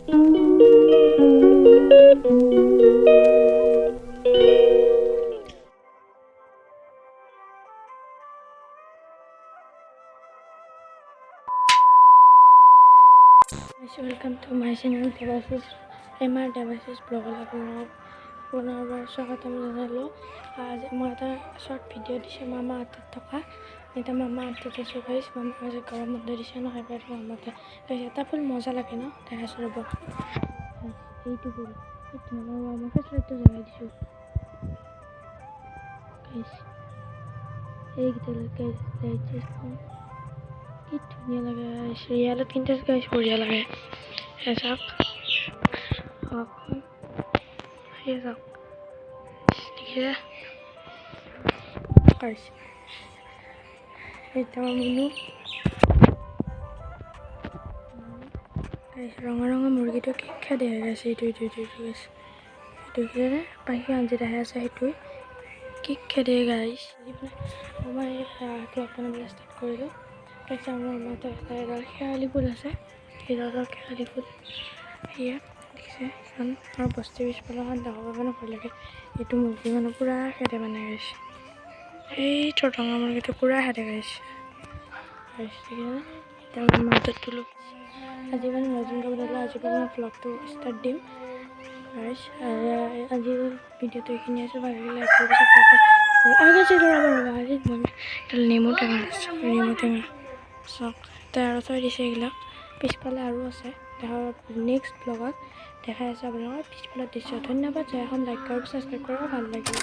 Welcome to my channel Devasis MR Devasis blog পুনৰবাৰ স্বাগতম জনালোঁ। আজি মই এটা শ্বৰ্ট ভিডিঅ' দিছোঁ মামা আৰ্থত থকা। এতিয়া মামা আৰ্থত আছোঁ গাইছ। মামা আজি গৰম বন্ধ দিছে নহয়, এবাৰ মামাতে এটা ফুল মজা লাগে ন, দেখাইছোঁ ৰ'ব। এইটো ফুল মই ফেচলাইটটো জ্বলাই দিছোঁ গাইছ। এইকেইটালৈকে কি ধুনীয়া লাগে গাইছ। ৰিয়েলত কিন্তু গাইছ বঢ়িয়া লাগে। চাওক চাওক দেখিছে গাইছ। এটা মুনু গাইছ, ৰঙা ৰঙা মুৰ্গীটো কি খেদে গাইছে। এইটো গাইছ, এইটো খেদে পাখি আঞ্জি দেখাই আছে। সেইটোৱে কি খেদে গাইছ। মই ব্লগ বনাবলৈ ষ্টাৰ্ট কৰিলোঁ গাইছ। আমাৰ এডাল শেৱালি ফুল আছে, সেইডালৰ শেৱালি ফুল সেয়া দেখিছে। এখন আমাৰ বস্তিৰ পিছফালৰখন দেখাব মানে ভয় লাগে। এইটো মুৰ্গী মানে পূৰা খেদে মানে গাইছ। সেইটো ৰঙা মুৰ্গীটো পূৰা খেদে গাইছ। দেখিছে এতিয়া মই মাজত তোলোঁ। আজি মানে নতুনকৈ বনালোঁ। আজিৰ পৰা মই ব্লগটো ষ্টাৰ্ট দিম গাইছ। আজিৰ ভিডিঅ'টো এইখিনি আছে। ভাল লাগিলে লাইক কৰিব, নেমু টেঙা চাওক আৰু থৈ দিছে। এইবিলাক পিছফালে আৰু আছে, নেক্সট ব্লগত দেখাই আছে আপোনালোকৰ পিছফালৰ দৃশ্য। ধন্যবাদ। এখন লাইক কৰিব, ছাবস্ক্ৰাইব কৰিব, ভাল লাগিলে।